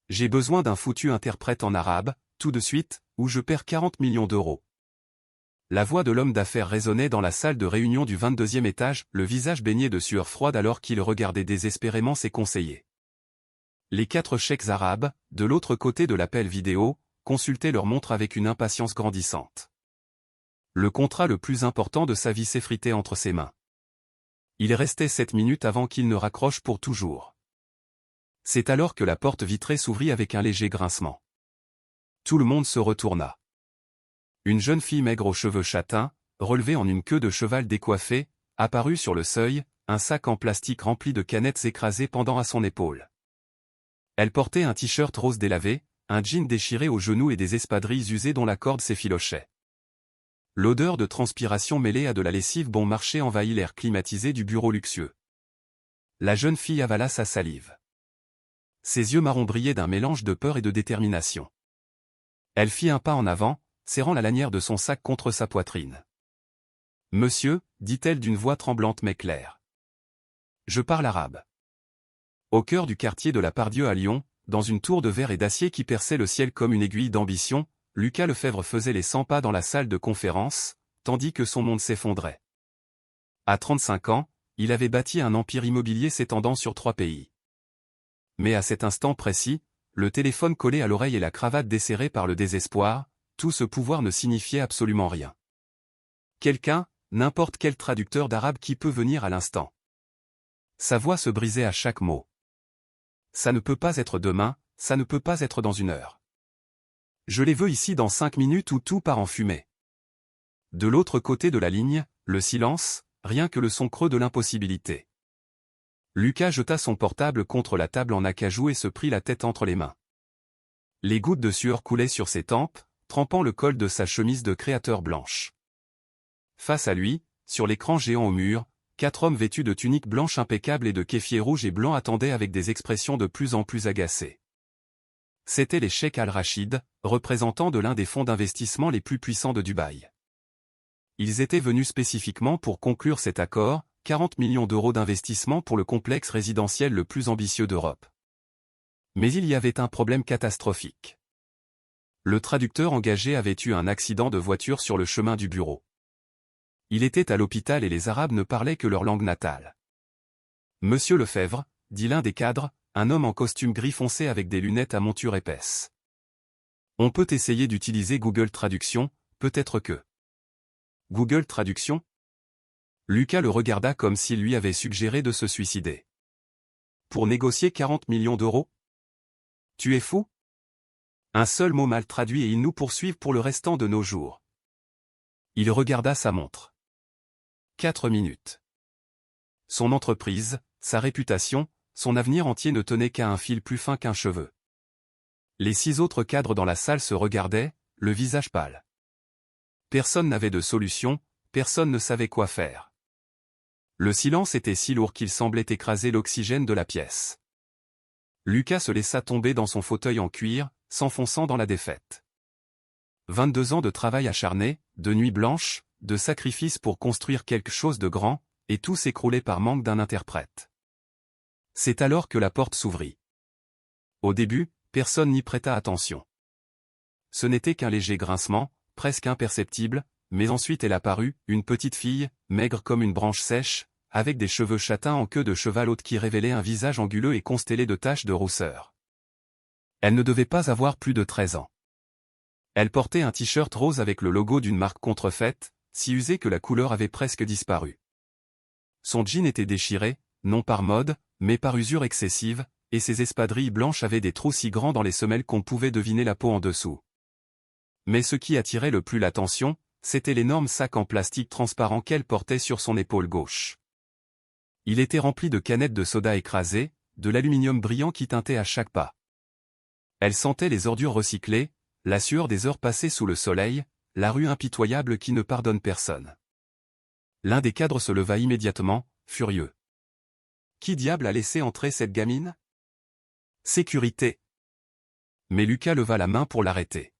J'ai besoin d'un foutu interprète en arabe, tout de suite, ou je perds 40 millions d'euros. La voix de l'homme d'affaires résonnait dans la salle de réunion du 22e étage, le visage baigné de sueur froide alors qu'il regardait désespérément ses conseillers. Les 4 cheikhs arabes, de l'autre côté de l'appel vidéo, consultaient leur montre avec une impatience grandissante. Le contrat le plus important de sa vie s'effritait entre ses mains. Il restait 7 minutes avant qu'il ne raccroche pour toujours. C'est alors que la porte vitrée s'ouvrit avec un léger grincement. Tout le monde se retourna. Une jeune fille maigre aux cheveux châtains, relevée en une queue de cheval décoiffée, apparut sur le seuil, un sac en plastique rempli de canettes écrasées pendant à son épaule. Elle portait un t-shirt rose délavé, un jean déchiré aux genoux et des espadrilles usées dont la corde s'effilochait. L'odeur de transpiration mêlée à de la lessive bon marché envahit l'air climatisé du bureau luxueux. La jeune fille avala sa salive. Ses yeux marrons brillaient d'un mélange de peur et de détermination. Elle fit un pas en avant, serrant la lanière de son sac contre sa poitrine. « Monsieur » dit-elle d'une voix tremblante mais claire. « Je parle arabe. » Au cœur du quartier de la Pardieu à Lyon, dans une tour de verre et d'acier qui perçait le ciel comme une aiguille d'ambition, Lucas Lefebvre faisait les 100 pas dans la salle de conférence, tandis que son monde s'effondrait. À 35 ans, il avait bâti un empire immobilier s'étendant sur 3 pays. Mais à cet instant précis, le téléphone collé à l'oreille et la cravate desserrée par le désespoir, tout ce pouvoir ne signifiait absolument rien. Quelqu'un, n'importe quel traducteur d'arabe qui peut venir à l'instant. Sa voix se brisait à chaque mot. Ça ne peut pas être demain, ça ne peut pas être dans 1 heure. Je les veux ici dans 5 minutes ou tout part en fumée. De l'autre côté de la ligne, le silence, rien que le son creux de l'impossibilité. Lucas jeta son portable contre la table en acajou et se prit la tête entre les mains. Les gouttes de sueur coulaient sur ses tempes, trempant le col de sa chemise de créateur blanche. Face à lui, sur l'écran géant au mur, 4 hommes vêtus de tuniques blanches impeccables et de kéfiers rouges et blancs attendaient avec des expressions de plus en plus agacées. C'étaient les Cheikh Al-Rachid, représentants de l'un des fonds d'investissement les plus puissants de Dubaï. Ils étaient venus spécifiquement pour conclure cet accord, 40 millions d'euros d'investissement pour le complexe résidentiel le plus ambitieux d'Europe. Mais il y avait un problème catastrophique. Le traducteur engagé avait eu un accident de voiture sur le chemin du bureau. Il était à l'hôpital et les Arabes ne parlaient que leur langue natale. « Monsieur Lefebvre » dit l'un des cadres, un homme en costume gris foncé avec des lunettes à monture épaisse. « On peut essayer d'utiliser Google Traduction, peut-être que... » « Google Traduction ?» Lucas le regarda comme s'il lui avait suggéré de se suicider. « Pour négocier 40 millions d'euros ? Tu es fou ? Un seul mot mal traduit et ils nous poursuivent pour le restant de nos jours. » Il regarda sa montre. 4 minutes. Son entreprise, sa réputation, son avenir entier ne tenaient qu'à un fil plus fin qu'un cheveu. Les 6 autres cadres dans la salle se regardaient, le visage pâle. Personne n'avait de solution, personne ne savait quoi faire. Le silence était si lourd qu'il semblait écraser l'oxygène de la pièce. Lucas se laissa tomber dans son fauteuil en cuir, s'enfonçant dans la défaite. 22 ans de travail acharné, de nuits blanches, de sacrifices pour construire quelque chose de grand, et tout s'écroulait par manque d'un interprète. C'est alors que la porte s'ouvrit. Au début, personne n'y prêta attention. Ce n'était qu'un léger grincement, presque imperceptible, mais ensuite elle apparut, une petite fille, maigre comme une branche sèche, avec des cheveux châtains en queue de cheval haute qui révélaient un visage anguleux et constellé de taches de rousseur. Elle ne devait pas avoir plus de 13 ans. Elle portait un t-shirt rose avec le logo d'une marque contrefaite, si usé que la couleur avait presque disparu. Son jean était déchiré, non par mode, mais par usure excessive, et ses espadrilles blanches avaient des trous si grands dans les semelles qu'on pouvait deviner la peau en dessous. Mais ce qui attirait le plus l'attention, c'était l'énorme sac en plastique transparent qu'elle portait sur son épaule gauche. Il était rempli de canettes de soda écrasées, de l'aluminium brillant qui teintait à chaque pas. Elle sentait les ordures recyclées, la sueur des heures passées sous le soleil, la rue impitoyable qui ne pardonne personne. L'un des cadres se leva immédiatement, furieux. Qui diable a laissé entrer cette gamine ? Sécurité. Mais Lucas leva la main pour l'arrêter.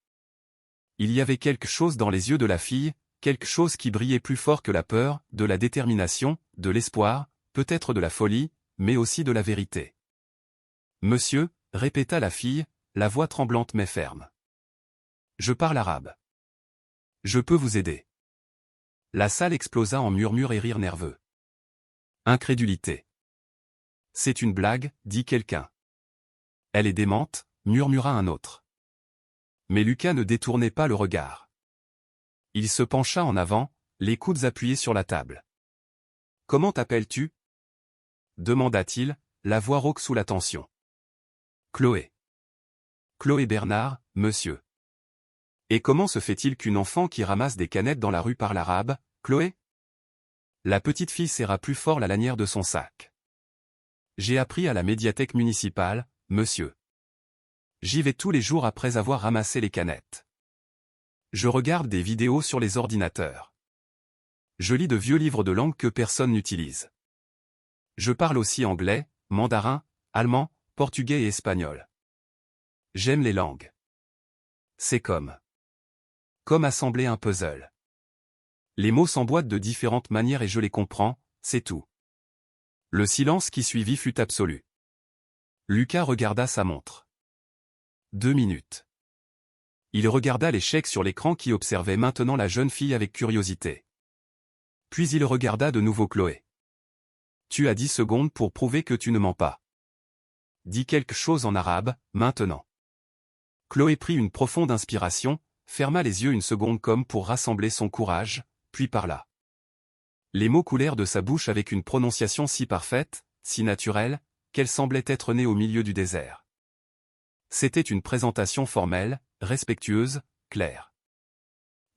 Il y avait quelque chose dans les yeux de la fille, quelque chose qui brillait plus fort que la peur, de la détermination, de l'espoir, peut-être de la folie, mais aussi de la vérité. Monsieur, répéta la fille, la voix tremblante mais ferme. Je parle arabe. Je peux vous aider. La salle explosa en murmures et rires nerveux. Incrédulité. C'est une blague, dit quelqu'un. Elle est démente, murmura un autre. Mais Lucas ne détournait pas le regard. Il se pencha en avant, les coudes appuyés sur la table. « Comment t'appelles-tu » demanda-t-il, la voix rauque sous la tension. « Chloé. »« Chloé Bernard, monsieur. »« Et comment se fait-il qu'une enfant qui ramasse des canettes dans la rue parle arabe, Chloé ?» La petite fille serra plus fort la lanière de son sac. « J'ai appris à la médiathèque municipale, monsieur. J'y vais tous les jours après avoir ramassé les canettes. Je regarde des vidéos sur les ordinateurs. Je lis de vieux livres de langue que personne n'utilise. Je parle aussi anglais, mandarin, allemand, portugais et espagnol. J'aime les langues. C'est comme assembler un puzzle. Les mots s'emboîtent de différentes manières et je les comprends, c'est tout. » Le silence qui suivit fut absolu. Lucas regarda sa montre. 2 minutes. Il regarda les chèques sur l'écran qui observait maintenant la jeune fille avec curiosité. Puis il regarda de nouveau Chloé. « Tu as 10 secondes pour prouver que tu ne mens pas. Dis quelque chose en arabe, maintenant. » Chloé prit une profonde inspiration, ferma les yeux une seconde comme pour rassembler son courage, puis parla. Les mots coulèrent de sa bouche avec une prononciation si parfaite, si naturelle, qu'elle semblait être née au milieu du désert. C'était une présentation formelle, respectueuse, claire.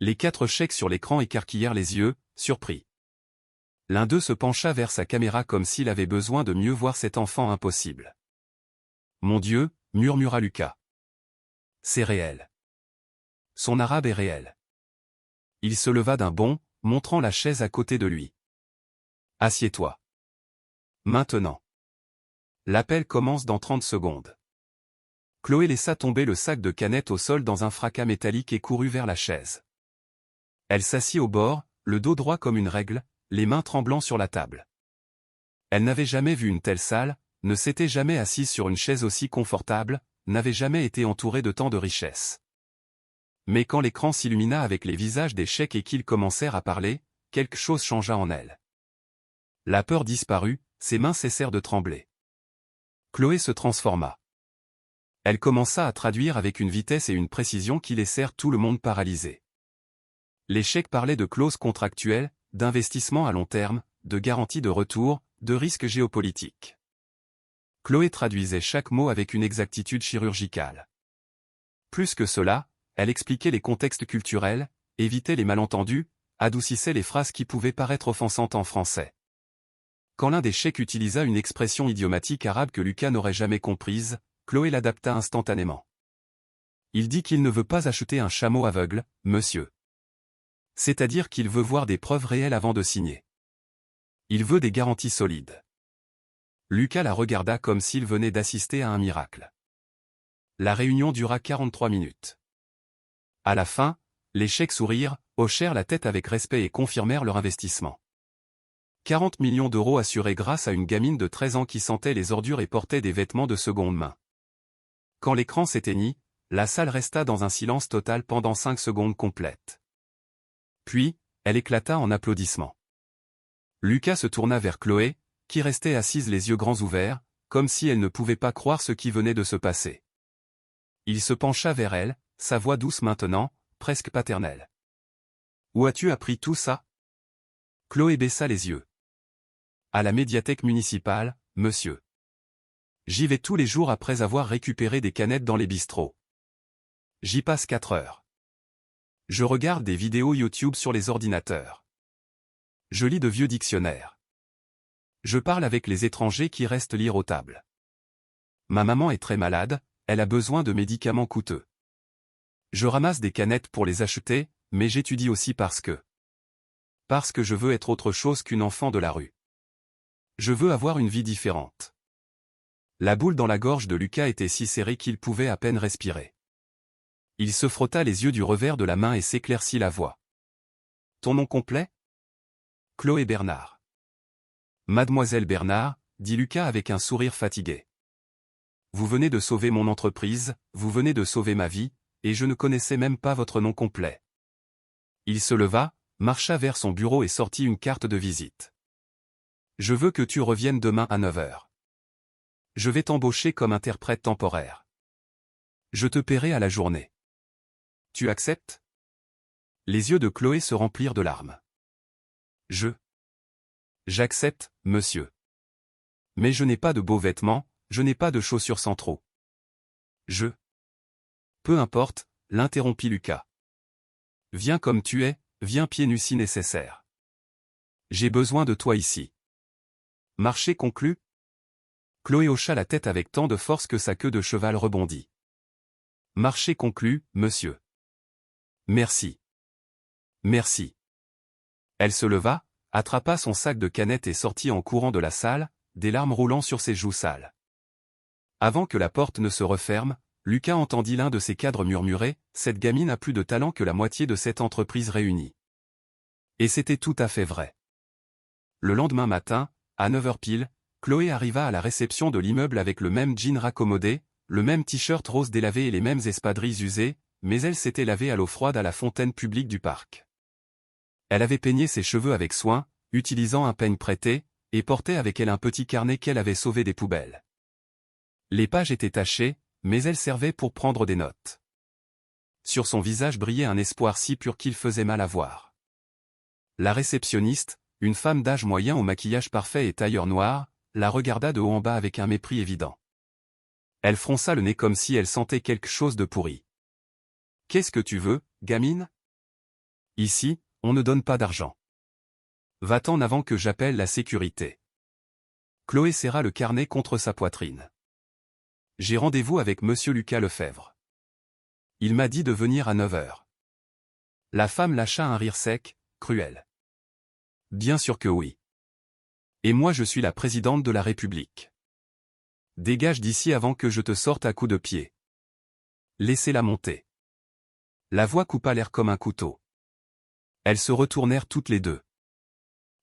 Les 4 chèques sur l'écran écarquillèrent les yeux, surpris. L'un d'eux se pencha vers sa caméra comme s'il avait besoin de mieux voir cet enfant impossible. « Mon Dieu » murmura Lucas. « C'est réel. Son arabe est réel. » Il se leva d'un bond, montrant la chaise à côté de lui. « Assieds-toi. Maintenant. L'appel commence dans 30 secondes. » Chloé laissa tomber le sac de canettes au sol dans un fracas métallique et courut vers la chaise. Elle s'assit au bord, le dos droit comme une règle, les mains tremblant sur la table. Elle n'avait jamais vu une telle salle, ne s'était jamais assise sur une chaise aussi confortable, n'avait jamais été entourée de tant de richesses. Mais quand l'écran s'illumina avec les visages des chèques et qu'ils commencèrent à parler, quelque chose changea en elle. La peur disparut, ses mains cessèrent de trembler. Chloé se transforma. Elle commença à traduire avec une vitesse et une précision qui laissèrent tout le monde paralysé. Les chèques parlaient de clauses contractuelles, d'investissements à long terme, de garanties de retour, de risques géopolitiques. Chloé traduisait chaque mot avec une exactitude chirurgicale. Plus que cela, elle expliquait les contextes culturels, évitait les malentendus, adoucissait les phrases qui pouvaient paraître offensantes en français. Quand l'un des chèques utilisa une expression idiomatique arabe que Lucas n'aurait jamais comprise, Chloé l'adapta instantanément. Il dit qu'il ne veut pas acheter un chameau aveugle, monsieur. C'est-à-dire qu'il veut voir des preuves réelles avant de signer. Il veut des garanties solides. Lucas la regarda comme s'il venait d'assister à un miracle. La réunion dura 43 minutes. À la fin, les chèques sourirent, hochèrent la tête avec respect et confirmèrent leur investissement. 40 millions d'euros assurés grâce à une gamine de 13 ans qui sentait les ordures et portait des vêtements de seconde main. Quand l'écran s'éteignit, la salle resta dans un silence total pendant 5 secondes complètes. Puis, elle éclata en applaudissements. Lucas se tourna vers Chloé, qui restait assise les yeux grands ouverts, comme si elle ne pouvait pas croire ce qui venait de se passer. Il se pencha vers elle, sa voix douce maintenant, presque paternelle. « Où as-tu appris tout ça ?» Chloé baissa les yeux. « À la médiathèque municipale, monsieur. J'y vais tous les jours après avoir récupéré des canettes dans les bistrots. J'y passe 4 heures. Je regarde des vidéos YouTube sur les ordinateurs. Je lis de vieux dictionnaires. Je parle avec les étrangers qui restent lire aux tables. Ma maman est très malade, elle a besoin de médicaments coûteux. Je ramasse des canettes pour les acheter, mais j'étudie aussi parce que je veux être autre chose qu'une enfant de la rue. Je veux avoir une vie différente. » La boule dans la gorge de Lucas était si serrée qu'il pouvait à peine respirer. Il se frotta les yeux du revers de la main et s'éclaircit la voix. « Ton nom complet ? » Chloé Bernard. « Mademoiselle Bernard, dit Lucas avec un sourire fatigué. Vous venez de sauver mon entreprise, vous venez de sauver ma vie, et je ne connaissais même pas votre nom complet. Il se leva, marcha vers son bureau et sortit une carte de visite. Je veux que tu reviennes demain à 9 heures. Je vais t'embaucher comme interprète temporaire. Je te paierai à la journée. Tu acceptes? Les yeux de Chloé se remplirent de larmes. J'accepte, monsieur. Mais je n'ai pas de beaux vêtements, je n'ai pas de chaussures sans trous. Peu importe, l'interrompit Lucas. Viens comme tu es, viens pieds nus si nécessaire. J'ai besoin de toi ici. Marché conclu? Chloé hocha la tête avec tant de force que sa queue de cheval rebondit. Marché conclu, monsieur. Merci. Merci. Elle se leva, attrapa son sac de canettes et sortit en courant de la salle, des larmes roulant sur ses joues sales. Avant que la porte ne se referme, Lucas entendit l'un de ses cadres murmurer « Cette gamine a plus de talent que la moitié de cette entreprise réunie. » Et c'était tout à fait vrai. Le lendemain matin, à 9 heures pile, Chloé arriva à la réception de l'immeuble avec le même jean raccommodé, le même t-shirt rose délavé et les mêmes espadrilles usées, mais elle s'était lavée à l'eau froide à la fontaine publique du parc. Elle avait peigné ses cheveux avec soin, utilisant un peigne prêté, et portait avec elle un petit carnet qu'elle avait sauvé des poubelles. Les pages étaient tachées, mais elles servaient pour prendre des notes. Sur son visage brillait un espoir si pur qu'il faisait mal à voir. La réceptionniste, une femme d'âge moyen au maquillage parfait et tailleur noir, la regarda de haut en bas avec un mépris évident. Elle fronça le nez comme si elle sentait quelque chose de pourri. « Qu'est-ce que tu veux, gamine ? Ici, on ne donne pas d'argent. Va-t'en avant que j'appelle la sécurité. » Chloé serra le carnet contre sa poitrine. « J'ai rendez-vous avec monsieur Lucas Lefebvre. Il m'a dit de venir à 9 heures. » La femme lâcha un rire sec, cruel. « Bien sûr que oui. Et moi je suis la présidente de la République. Dégage d'ici avant que je te sorte à coups de pied. Laissez-la monter. » La voix coupa l'air comme un couteau. Elles se retournèrent toutes les deux.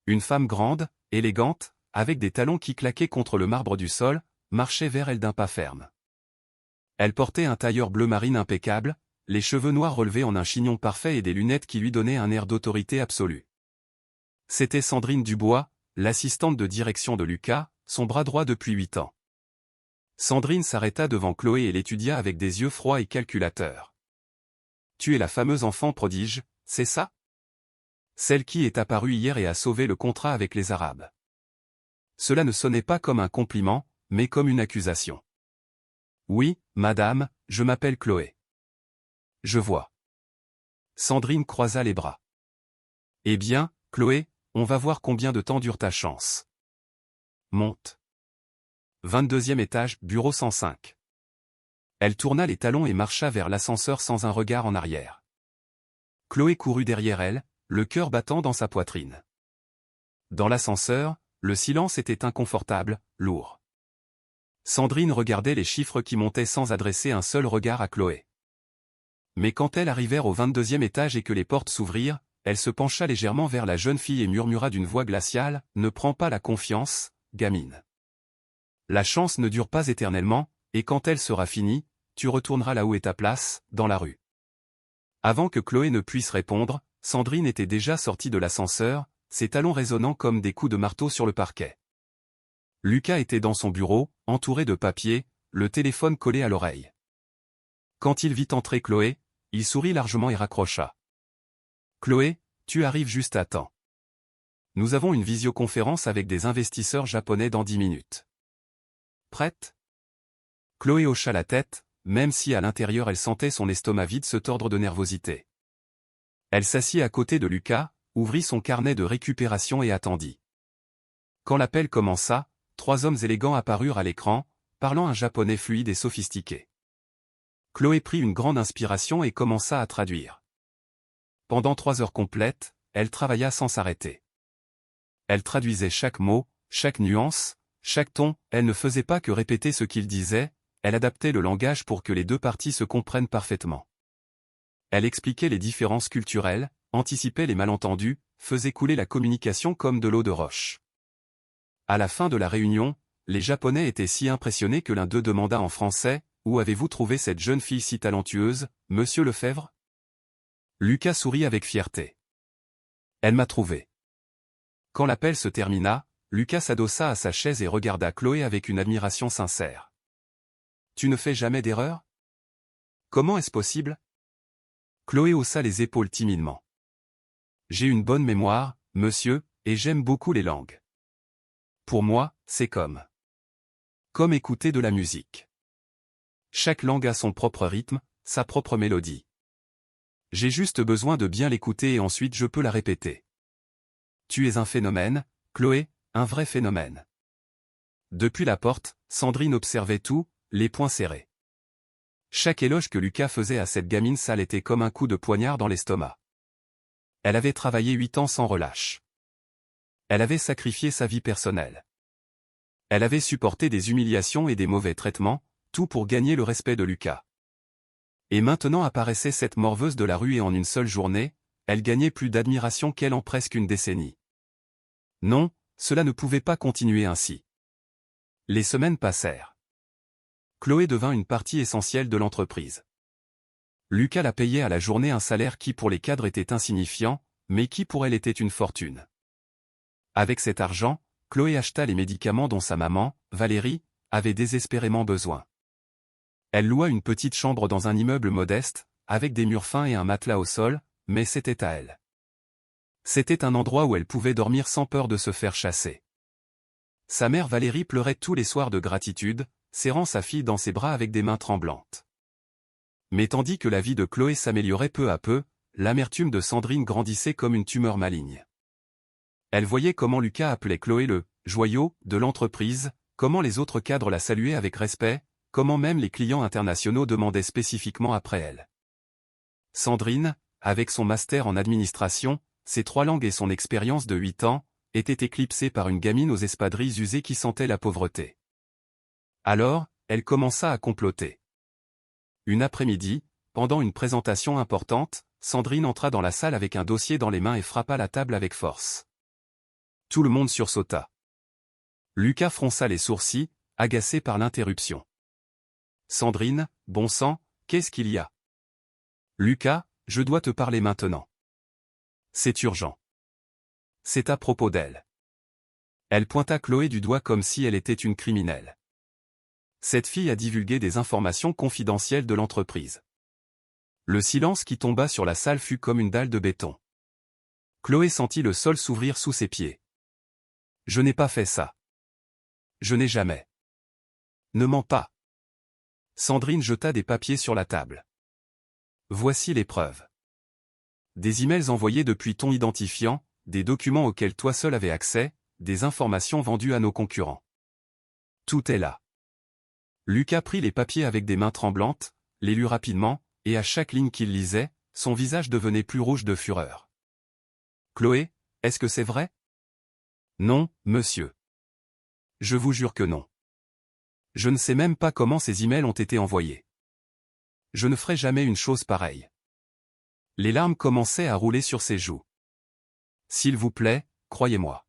Une femme grande, élégante, avec des talons qui claquaient contre le marbre du sol, marchait vers elle d'un pas ferme. Elle portait un tailleur bleu marine impeccable, les cheveux noirs relevés en un chignon parfait et des lunettes qui lui donnaient un air d'autorité absolue. C'était Sandrine Dubois, l'assistante de direction de Lucas, son bras droit depuis 8 ans. Sandrine s'arrêta devant Chloé et l'étudia avec des yeux froids et calculateurs. « Tu es la fameuse enfant prodige, c'est ça ? Celle qui est apparue hier et a sauvé le contrat avec les Arabes. » Cela ne sonnait pas comme un compliment, mais comme une accusation. « Oui, madame, je m'appelle Chloé. » « Je vois. » Sandrine croisa les bras. « Eh bien, Chloé, on va voir combien de temps dure ta chance. Monte. 22e étage, bureau 105. » Elle tourna les talons et marcha vers l'ascenseur sans un regard en arrière. Chloé courut derrière elle, le cœur battant dans sa poitrine. Dans l'ascenseur, le silence était inconfortable, lourd. Sandrine regardait les chiffres qui montaient sans adresser un seul regard à Chloé. Mais quand elles arrivèrent au 22e étage et que les portes s'ouvrirent, elle se pencha légèrement vers la jeune fille et murmura d'une voix glaciale, « Ne prends pas la confiance, gamine. La chance ne dure pas éternellement, et quand elle sera finie, tu retourneras là où est ta place, dans la rue. » Avant que Chloé ne puisse répondre, Sandrine était déjà sortie de l'ascenseur, ses talons résonnant comme des coups de marteau sur le parquet. Lucas était dans son bureau, entouré de papiers, le téléphone collé à l'oreille. Quand il vit entrer Chloé, il sourit largement et raccrocha. « Chloé, tu arrives juste à temps. Nous avons une visioconférence avec des investisseurs japonais dans 10 minutes. Prête ?» Chloé hocha la tête, même si à l'intérieur elle sentait son estomac vide se tordre de nervosité. Elle s'assit à côté de Lucas, ouvrit son carnet de récupération et attendit. Quand l'appel commença, 3 hommes élégants apparurent à l'écran, parlant un japonais fluide et sophistiqué. Chloé prit une grande inspiration et commença à traduire. Pendant 3 heures complètes, elle travailla sans s'arrêter. Elle traduisait chaque mot, chaque nuance, chaque ton, elle ne faisait pas que répéter ce qu'il disait, elle adaptait le langage pour que les deux parties se comprennent parfaitement. Elle expliquait les différences culturelles, anticipait les malentendus, faisait couler la communication comme de l'eau de roche. À la fin de la réunion, les Japonais étaient si impressionnés que l'un d'eux demanda en français, « Où avez-vous trouvé cette jeune fille si talentueuse, monsieur Lefebvre ?» Lucas sourit avec fierté. « Elle m'a trouvé. » Quand l'appel se termina, Lucas s'adossa à sa chaise et regarda Chloé avec une admiration sincère. « Tu ne fais jamais d'erreur ? Comment est-ce possible ?» Chloé haussa les épaules timidement. « J'ai une bonne mémoire, monsieur, et j'aime beaucoup les langues. Pour moi, c'est comme écouter de la musique. Chaque langue a son propre rythme, sa propre mélodie. J'ai juste besoin de bien l'écouter et ensuite je peux la répéter. Tu es un phénomène, Chloé, un vrai phénomène. » Depuis la porte, Sandrine observait tout, les poings serrés. Chaque éloge que Lucas faisait à cette gamine sale était comme un coup de poignard dans l'estomac. Elle avait travaillé 8 ans sans relâche. Elle avait sacrifié sa vie personnelle. Elle avait supporté des humiliations et des mauvais traitements, tout pour gagner le respect de Lucas. Et maintenant apparaissait cette morveuse de la rue et en une seule journée, elle gagnait plus d'admiration qu'elle en presque une décennie. Non, cela ne pouvait pas continuer ainsi. Les semaines passèrent. Chloé devint une partie essentielle de l'entreprise. Lucas la payait à la journée un salaire qui pour les cadres était insignifiant, mais qui pour elle était une fortune. Avec cet argent, Chloé acheta les médicaments dont sa maman, Valérie, avait désespérément besoin. Elle loua une petite chambre dans un immeuble modeste, avec des murs fins et un matelas au sol, mais c'était à elle. C'était un endroit où elle pouvait dormir sans peur de se faire chasser. Sa mère Valérie pleurait tous les soirs de gratitude, serrant sa fille dans ses bras avec des mains tremblantes. Mais tandis que la vie de Chloé s'améliorait peu à peu, l'amertume de Sandrine grandissait comme une tumeur maligne. Elle voyait comment Lucas appelait Chloé le « joyau » de l'entreprise, comment les autres cadres la saluaient avec respect, comment même les clients internationaux demandaient spécifiquement après elle. Sandrine, avec son master en administration, ses 3 langues et son expérience de 8 ans, était éclipsée par une gamine aux espadrilles usées qui sentait la pauvreté. Alors, elle commença à comploter. Une après-midi, pendant une présentation importante, Sandrine entra dans la salle avec un dossier dans les mains et frappa la table avec force. Tout le monde sursauta. Lucas fronça les sourcils, agacé par l'interruption. « Sandrine, bon sang, qu'est-ce qu'il y a ? » « Lucas, je dois te parler maintenant. C'est urgent. C'est à propos d'elle. » Elle pointa Chloé du doigt comme si elle était une criminelle. « Cette fille a divulgué des informations confidentielles de l'entreprise. » Le silence qui tomba sur la salle fut comme une dalle de béton. Chloé sentit le sol s'ouvrir sous ses pieds. « Je n'ai pas fait ça. Je n'ai jamais. » « Ne mens pas. » Sandrine jeta des papiers sur la table. « Voici les preuves. Des emails envoyés depuis ton identifiant, des documents auxquels toi seul avais accès, des informations vendues à nos concurrents. Tout est là. » Lucas prit les papiers avec des mains tremblantes, les lut rapidement, et à chaque ligne qu'il lisait, son visage devenait plus rouge de fureur. « Chloé, est-ce que c'est vrai ? » ?»« Non, monsieur. Je vous jure que non. Je ne sais même pas comment ces emails ont été envoyés. Je ne ferai jamais une chose pareille. » Les larmes commençaient à rouler sur ses joues. « S'il vous plaît, croyez-moi. »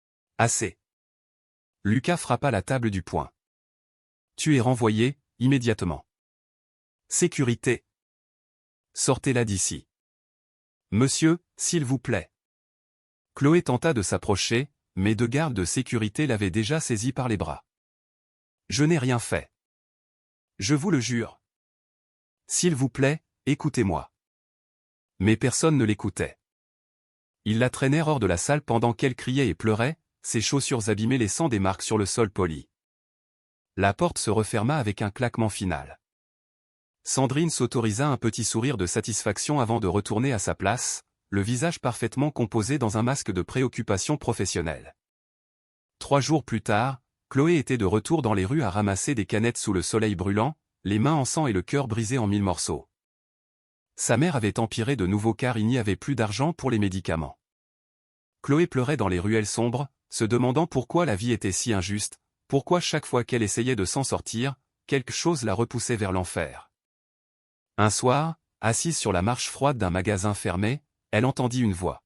« Assez. » Lucas frappa la table du poing. « Tu es renvoyé, immédiatement. »« Sécurité. Sortez-la d'ici. »« Monsieur, s'il vous plaît. » Chloé tenta de s'approcher, mais 2 gardes de sécurité l'avaient déjà saisie par les bras. « Je n'ai rien fait. Je vous le jure. S'il vous plaît, écoutez-moi. » Mais personne ne l'écoutait. Ils la traînèrent hors de la salle pendant qu'elle criait et pleurait, ses chaussures abîmées laissant des marques sur le sol poli. La porte se referma avec un claquement final. Sandrine s'autorisa un petit sourire de satisfaction avant de retourner à sa place, le visage parfaitement composé dans un masque de préoccupation professionnelle. 3 jours plus tard, Chloé était de retour dans les rues à ramasser des canettes sous le soleil brûlant, les mains en sang et le cœur brisé en 1000 morceaux. Sa mère avait empiré de nouveau car il n'y avait plus d'argent pour les médicaments. Chloé pleurait dans les ruelles sombres, se demandant pourquoi la vie était si injuste, pourquoi chaque fois qu'elle essayait de s'en sortir, quelque chose la repoussait vers l'enfer. Un soir, assise sur la marche froide d'un magasin fermé, elle entendit une voix.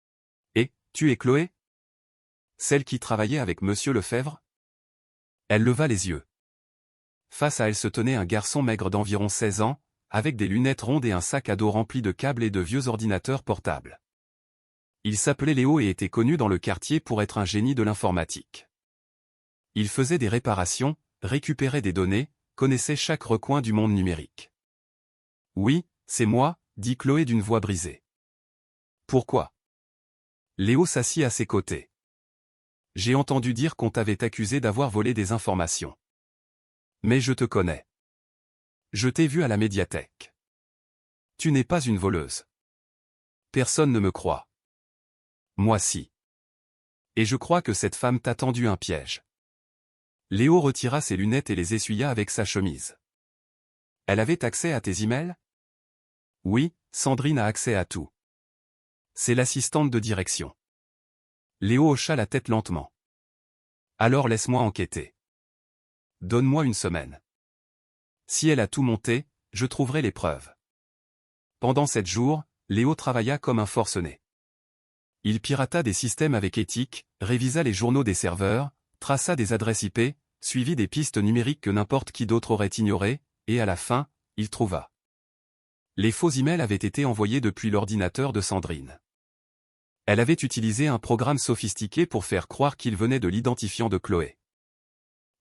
« Et, tu es Chloé ? Celle qui travaillait avec monsieur Lefebvre ? Elle leva les yeux. Face à elle se tenait un garçon maigre d'environ 16 ans, avec des lunettes rondes et un sac à dos rempli de câbles et de vieux ordinateurs portables. Il s'appelait Léo et était connu dans le quartier pour être un génie de l'informatique. Il faisait des réparations, récupérait des données, connaissait chaque recoin du monde numérique. « Oui, c'est moi », dit Chloé d'une voix brisée. « Pourquoi ?» Léo s'assit à ses côtés. « J'ai entendu dire qu'on t'avait accusé d'avoir volé des informations. Mais je te connais. Je t'ai vu à la médiathèque. Tu n'es pas une voleuse. Personne ne me croit. Moi si. Et je crois que cette femme t'a tendu un piège. » Léo retira ses lunettes et les essuya avec sa chemise. « Elle avait accès à tes emails ?» ?»« Oui, Sandrine a accès à tout. C'est l'assistante de direction. » Léo hocha la tête lentement. « Alors laisse-moi enquêter. Donne-moi une semaine. Si elle a tout monté, je trouverai les preuves. » Pendant 7 jours, Léo travailla comme un forcené. Il pirata des systèmes avec éthique, révisa les journaux des serveurs, traça des adresses IP, suivit des pistes numériques que n'importe qui d'autre aurait ignorées, et à la fin, il trouva. Les faux emails avaient été envoyés depuis l'ordinateur de Sandrine. Elle avait utilisé un programme sophistiqué pour faire croire qu'il venait de l'identifiant de Chloé.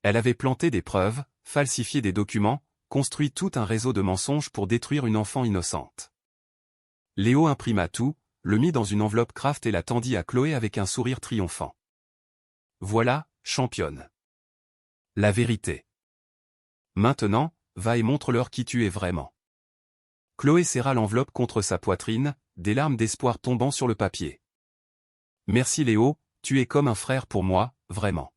Elle avait planté des preuves, falsifié des documents, construit tout un réseau de mensonges pour détruire une enfant innocente. Léo imprima tout, le mit dans une enveloppe craft et la tendit à Chloé avec un sourire triomphant. « Voilà, championne. La vérité. Maintenant, va et montre-leur qui tu es vraiment. » Chloé serra l'enveloppe contre sa poitrine, des larmes d'espoir tombant sur le papier. « Merci Léo, tu es comme un frère pour moi, vraiment.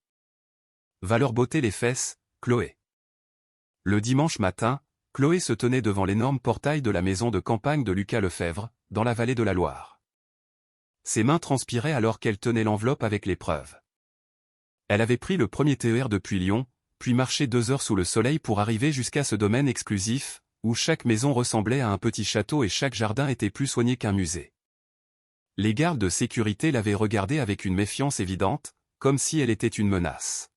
Va leur botter les fesses, Chloé. » Le dimanche matin, Chloé se tenait devant l'énorme portail de la maison de campagne de Lucas Lefebvre, dans la vallée de la Loire. Ses mains transpiraient alors qu'elle tenait l'enveloppe avec les preuves. Elle avait pris le premier TER depuis Lyon, puis marché 2 heures sous le soleil pour arriver jusqu'à ce domaine exclusif, où chaque maison ressemblait à un petit château et chaque jardin était plus soigné qu'un musée. Les gardes de sécurité l'avaient regardée avec une méfiance évidente, comme si elle était une menace.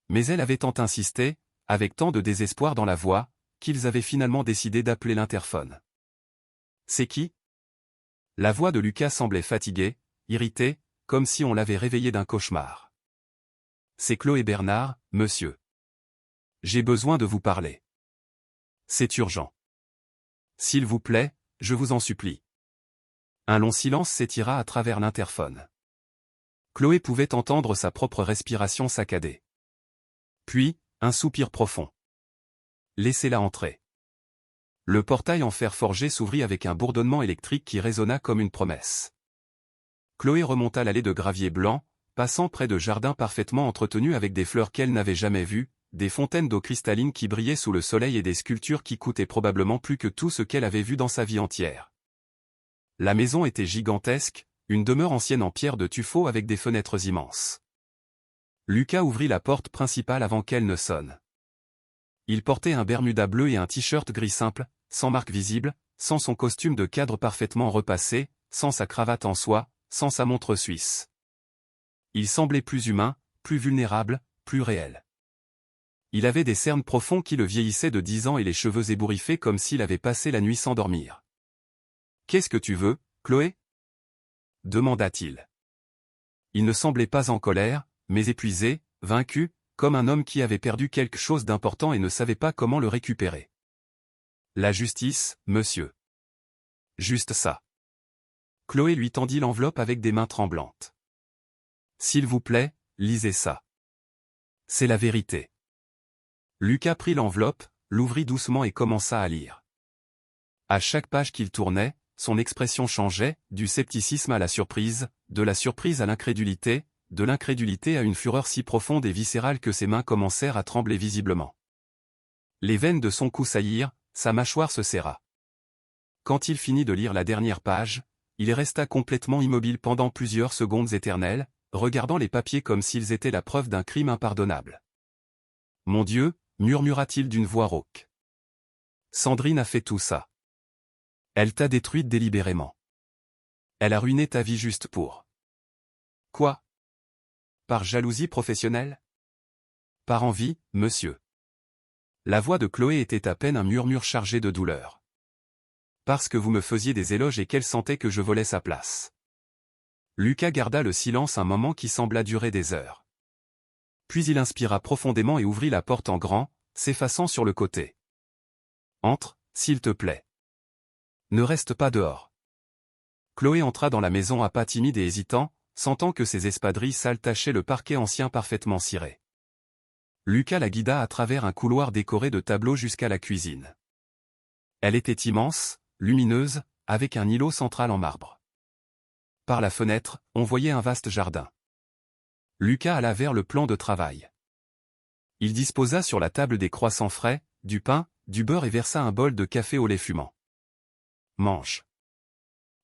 Mais elle avait tant insisté, avec tant de désespoir dans la voix, qu'ils avaient finalement décidé d'appeler l'interphone. « C'est qui ?» La voix de Lucas semblait fatiguée, irritée, comme si on l'avait réveillé d'un cauchemar. « C'est Chloé Bernard, monsieur. J'ai besoin de vous parler. C'est urgent. S'il vous plaît, je vous en supplie. » Un long silence s'étira à travers l'interphone. Chloé pouvait entendre sa propre respiration saccadée. Puis, un soupir profond. « Laissez-la entrer. » Le portail en fer forgé s'ouvrit avec un bourdonnement électrique qui résonna comme une promesse. Chloé remonta l'allée de gravier blanc, passant près de jardins parfaitement entretenus avec des fleurs qu'elle n'avait jamais vues, des fontaines d'eau cristalline qui brillaient sous le soleil et des sculptures qui coûtaient probablement plus que tout ce qu'elle avait vu dans sa vie entière. La maison était gigantesque, une demeure ancienne en pierre de tuffeau avec des fenêtres immenses. Lucas ouvrit la porte principale avant qu'elle ne sonne. Il portait un bermuda bleu et un t-shirt gris simple, sans marque visible, sans son costume de cadre parfaitement repassé, sans sa cravate en soie, sans sa montre suisse. Il semblait plus humain, plus vulnérable, plus réel. Il avait des cernes profonds qui le vieillissaient de 10 ans et les cheveux ébouriffés comme s'il avait passé la nuit sans dormir. « Qu'est-ce que tu veux, Chloé ?» demanda-t-il. Il ne semblait pas en colère, mais épuisé, vaincu, comme un homme qui avait perdu quelque chose d'important et ne savait pas comment le récupérer. « La justice, monsieur. » « Juste ça. » Chloé lui tendit l'enveloppe avec des mains tremblantes. « S'il vous plaît, lisez ça. C'est la vérité. » Lucas prit l'enveloppe, l'ouvrit doucement et commença à lire. À chaque page qu'il tournait, son expression changeait, du scepticisme à la surprise, de la surprise à l'incrédulité, de l'incrédulité à une fureur si profonde et viscérale que ses mains commencèrent à trembler visiblement. Les veines de son cou saillirent, sa mâchoire se serra. Quand il finit de lire la dernière page, il resta complètement immobile pendant plusieurs secondes éternelles, regardant les papiers comme s'ils étaient la preuve d'un crime impardonnable. « Mon Dieu !» murmura-t-il d'une voix rauque. « Sandrine a fait tout ça. Elle t'a détruite délibérément. Elle a ruiné ta vie juste pour... » Quoi ? Par jalousie professionnelle ? Par envie, monsieur. La voix de Chloé était à peine un murmure chargé de douleur. Parce que vous me faisiez des éloges et qu'elle sentait que je volais sa place. Lucas garda le silence un moment qui sembla durer des heures. Puis il inspira profondément et ouvrit la porte en grand, s'effaçant sur le côté. Entre, s'il te plaît. Ne reste pas dehors. Chloé entra dans la maison à pas timide et hésitant, sentant que ses espadrilles sales tachaient le parquet ancien parfaitement ciré. Lucas la guida à travers un couloir décoré de tableaux jusqu'à la cuisine. Elle était immense, lumineuse, avec un îlot central en marbre. Par la fenêtre, on voyait un vaste jardin. Lucas alla vers le plan de travail. Il disposa sur la table des croissants frais, du pain, du beurre et versa un bol de café au lait fumant. Mange.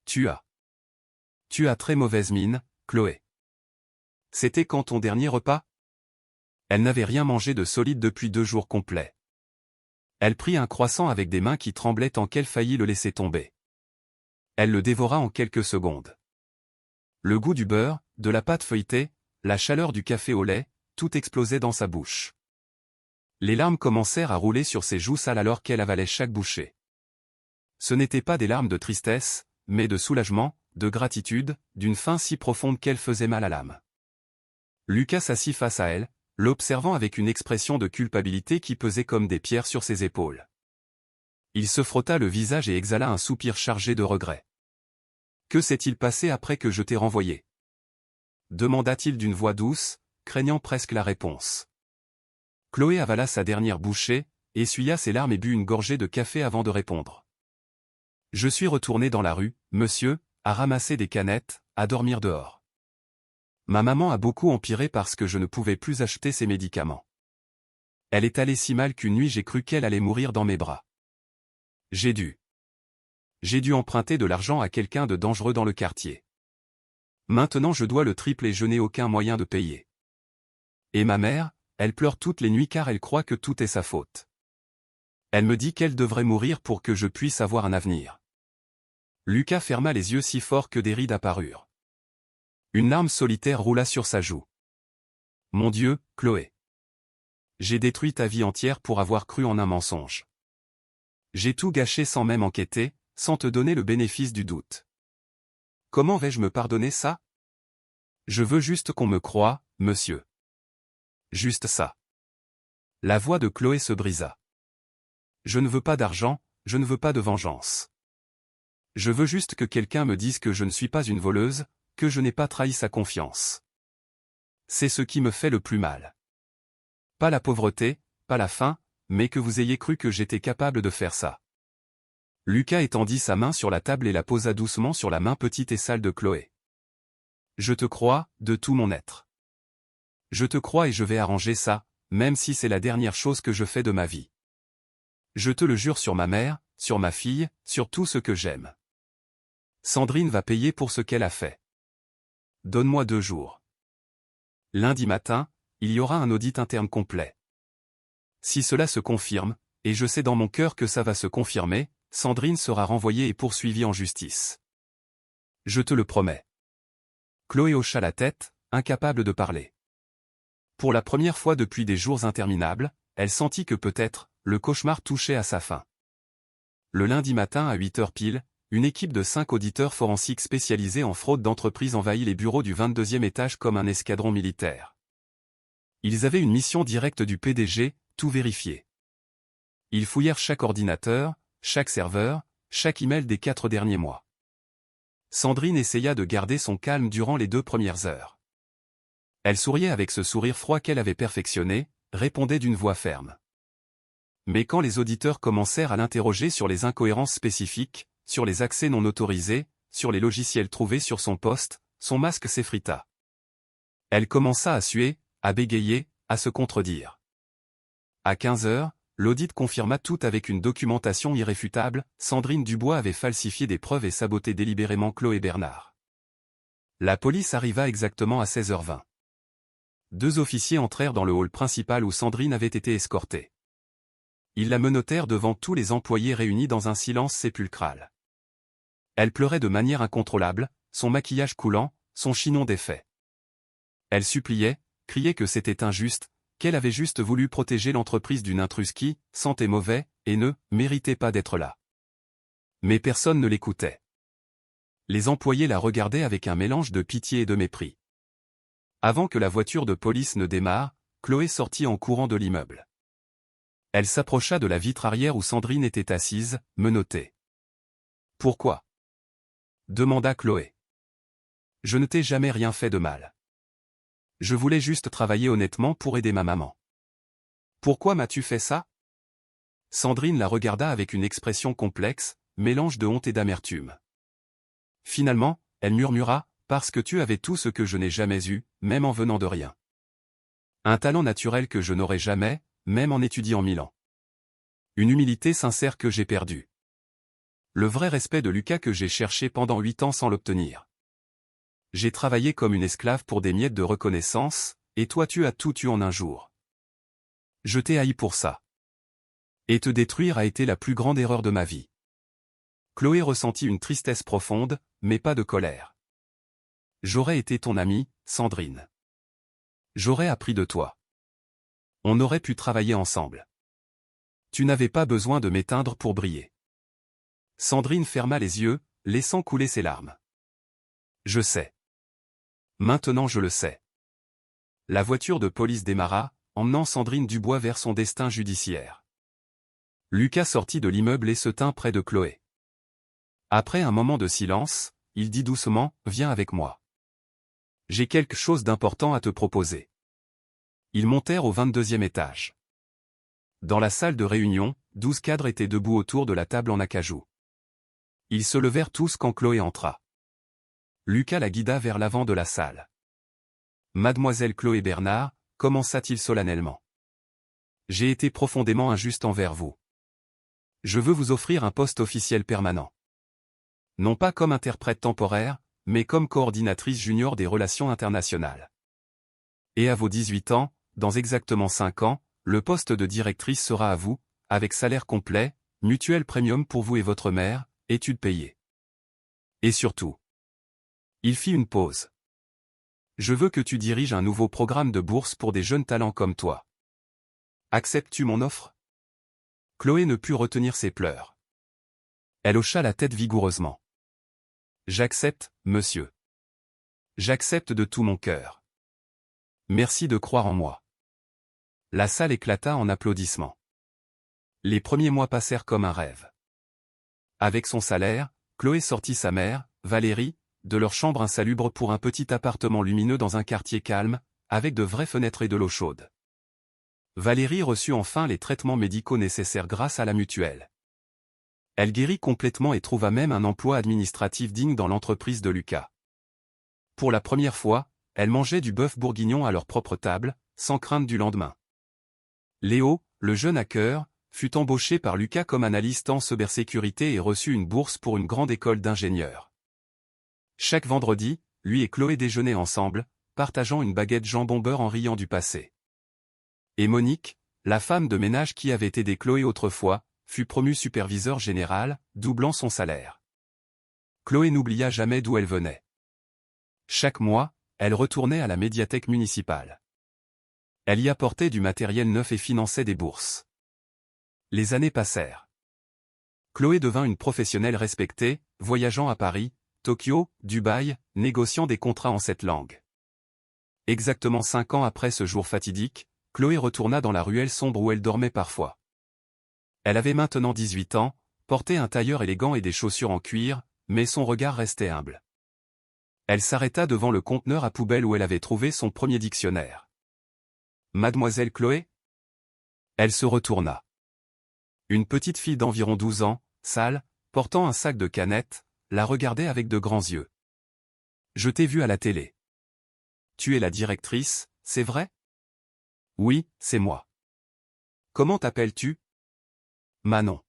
Tu as très mauvaise mine, Chloé. C'était quand ton dernier repas? Elle n'avait rien mangé de solide depuis 2 jours complets. Elle prit un croissant avec des mains qui tremblaient tant qu'elle faillit le laisser tomber. Elle le dévora en quelques secondes. Le goût du beurre, de la pâte feuilletée, la chaleur du café au lait, tout explosait dans sa bouche. Les larmes commencèrent à rouler sur ses joues sales alors qu'elle avalait chaque bouchée. Ce n'étaient pas des larmes de tristesse, mais de soulagement, de gratitude, d'une faim si profonde qu'elle faisait mal à l'âme. Lucas s'assit face à elle, l'observant avec une expression de culpabilité qui pesait comme des pierres sur ses épaules. Il se frotta le visage et exhala un soupir chargé de regret. « Que s'est-il passé après que je t'ai renvoyé » demanda-t-il d'une voix douce, craignant presque la réponse. Chloé avala sa dernière bouchée, essuya ses larmes et but une gorgée de café avant de répondre. « Je suis retourné dans la rue, monsieur, à ramasser des canettes, à dormir dehors. Ma maman a beaucoup empiré parce que je ne pouvais plus acheter ses médicaments. Elle est allée si mal qu'une nuit j'ai cru qu'elle allait mourir dans mes bras. J'ai dû emprunter de l'argent à quelqu'un de dangereux dans le quartier. Maintenant je dois le triple et je n'ai aucun moyen de payer. Et ma mère, elle pleure toutes les nuits car elle croit que tout est sa faute. Elle me dit qu'elle devrait mourir pour que je puisse avoir un avenir. » Lucas ferma les yeux si fort que des rides apparurent. Une larme solitaire roula sur sa joue. « Mon Dieu, Chloé. J'ai détruit ta vie entière pour avoir cru en un mensonge. J'ai tout gâché sans même enquêter, sans te donner le bénéfice du doute. Comment vais-je me pardonner ça? Je veux juste qu'on me croie, monsieur. Juste ça. » La voix de Chloé se brisa. « Je ne veux pas d'argent, je ne veux pas de vengeance. Je veux juste que quelqu'un me dise que je ne suis pas une voleuse, que je n'ai pas trahi sa confiance. C'est ce qui me fait le plus mal. Pas la pauvreté, pas la faim, mais que vous ayez cru que j'étais capable de faire ça. » Lucas étendit sa main sur la table et la posa doucement sur la main petite et sale de Chloé. « Je te crois, de tout mon être. Je te crois et je vais arranger ça, même si c'est la dernière chose que je fais de ma vie. Je te le jure sur ma mère, sur ma fille, sur tout ce que j'aime. Sandrine va payer pour ce qu'elle a fait. Donne-moi 2 jours. Lundi matin, il y aura un audit interne complet. Si cela se confirme, et je sais dans mon cœur que ça va se confirmer, Sandrine sera renvoyée et poursuivie en justice. Je te le promets. » Chloé hocha la tête, incapable de parler. Pour la première fois depuis des jours interminables, elle sentit que peut-être, le cauchemar touchait à sa fin. Le lundi matin à 8h pile, une équipe de 5 auditeurs forensiques spécialisés en fraude d'entreprise envahit les bureaux du 22e étage comme un escadron militaire. Ils avaient une mission directe du PDG, tout vérifier. Ils fouillèrent chaque ordinateur, chaque serveur, chaque email des 4 derniers mois. Sandrine essaya de garder son calme durant les 2 premières heures. Elle souriait avec ce sourire froid qu'elle avait perfectionné, répondait d'une voix ferme. Mais quand les auditeurs commencèrent à l'interroger sur les incohérences spécifiques, sur les accès non autorisés, sur les logiciels trouvés sur son poste, son masque s'effrita. Elle commença à suer, à bégayer, à se contredire. À 15h, l'audit confirma tout avec une documentation irréfutable, Sandrine Dubois avait falsifié des preuves et saboté délibérément Chloé Bernard. La police arriva exactement à 16h20. 2 officiers entrèrent dans le hall principal où Sandrine avait été escortée. Ils la menottèrent devant tous les employés réunis dans un silence sépulcral. Elle pleurait de manière incontrôlable, son maquillage coulant, son chignon défait. Elle suppliait, criait que c'était injuste, qu'elle avait juste voulu protéger l'entreprise d'une intruse qui, sentait mauvais, et ne méritait pas d'être là. Mais personne ne l'écoutait. Les employés la regardaient avec un mélange de pitié et de mépris. Avant que la voiture de police ne démarre, Chloé sortit en courant de l'immeuble. Elle s'approcha de la vitre arrière où Sandrine était assise, menottée. « Pourquoi ?» demanda Chloé. « Je ne t'ai jamais rien fait de mal. Je voulais juste travailler honnêtement pour aider ma maman. Pourquoi m'as-tu fait ça ?» Sandrine la regarda avec une expression complexe, mélange de honte et d'amertume. Finalement, elle murmura, « Parce que tu avais tout ce que je n'ai jamais eu, même en venant de rien. Un talent naturel que je n'aurai jamais, même en étudiant 1000 ans. Une humilité sincère que j'ai perdue. Le vrai respect de Lucas que j'ai cherché pendant 8 ans sans l'obtenir. J'ai travaillé comme une esclave pour des miettes de reconnaissance, et toi tu as tout eu en un jour. Je t'ai haï pour ça. Et te détruire a été la plus grande erreur de ma vie. » Chloé ressentit une tristesse profonde, mais pas de colère. « J'aurais été ton amie, Sandrine. J'aurais appris de toi. On aurait pu travailler ensemble. Tu n'avais pas besoin de m'éteindre pour briller. » Sandrine ferma les yeux, laissant couler ses larmes. « Je sais. Maintenant je le sais. » La voiture de police démarra, emmenant Sandrine Dubois vers son destin judiciaire. Lucas sortit de l'immeuble et se tint près de Chloé. Après un moment de silence, il dit doucement, « Viens avec moi. J'ai quelque chose d'important à te proposer. » Ils montèrent au 22e étage. Dans la salle de réunion, 12 cadres étaient debout autour de la table en acajou. Ils se levèrent tous quand Chloé entra. Lucas la guida vers l'avant de la salle. « Mademoiselle Chloé Bernard, » commença-t-il solennellement. « J'ai été profondément injuste envers vous. Je veux vous offrir un poste officiel permanent. Non pas comme interprète temporaire, mais comme coordinatrice junior des relations internationales. Et à vos 18 ans, dans exactement 5 ans, le poste de directrice sera à vous, avec salaire complet, mutuelle premium pour vous et votre mère, études payées. Et surtout. » Il fit une pause. « Je veux que tu diriges un nouveau programme de bourse pour des jeunes talents comme toi. Acceptes-tu mon offre ?» Chloé ne put retenir ses pleurs. Elle hocha la tête vigoureusement. « J'accepte, monsieur. J'accepte de tout mon cœur. Merci de croire en moi. » La salle éclata en applaudissements. Les premiers mois passèrent comme un rêve. Avec son salaire, Chloé sortit sa mère, Valérie, de leur chambre insalubre pour un petit appartement lumineux dans un quartier calme, avec de vraies fenêtres et de l'eau chaude. Valérie reçut enfin les traitements médicaux nécessaires grâce à la mutuelle. Elle guérit complètement et trouva même un emploi administratif digne dans l'entreprise de Lucas. Pour la première fois, elle mangeait du bœuf bourguignon à leur propre table, sans crainte du lendemain. Léo, le jeune hacker, fut embauché par Lucas comme analyste en cybersécurité et reçut une bourse pour une grande école d'ingénieurs. Chaque vendredi, lui et Chloé déjeunaient ensemble, partageant une baguette jambon-beurre en riant du passé. Et Monique, la femme de ménage qui avait aidé Chloé autrefois, fut promue superviseur général, doublant son salaire. Chloé n'oublia jamais d'où elle venait. Chaque mois, elle retournait à la médiathèque municipale. Elle y apportait du matériel neuf et finançait des bourses. Les années passèrent. Chloé devint une professionnelle respectée, voyageant à Paris, Tokyo, Dubaï, négociant des contrats en 7 langues. Exactement 5 ans après ce jour fatidique, Chloé retourna dans la ruelle sombre où elle dormait parfois. Elle avait maintenant 18 ans, portait un tailleur élégant et des chaussures en cuir, mais son regard restait humble. Elle s'arrêta devant le conteneur à poubelle où elle avait trouvé son premier dictionnaire. « Mademoiselle Chloé ?» Elle se retourna. Une petite fille d'environ 12 ans, sale, portant un sac de canettes, la regardait avec de grands yeux. « Je t'ai vue à la télé. Tu es la directrice, c'est vrai ? » « Oui, c'est moi. »« Comment t'appelles-tu ? » ?»« Manon. »«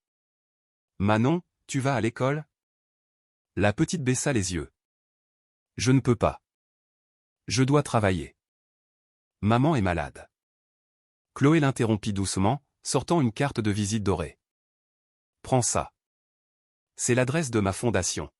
Manon, tu vas à l'école ? » La petite baissa les yeux. « Je ne peux pas. Je dois travailler. Maman est malade. » Chloé l'interrompit doucement, sortant une carte de visite dorée. « Prends ça. C'est l'adresse de ma fondation.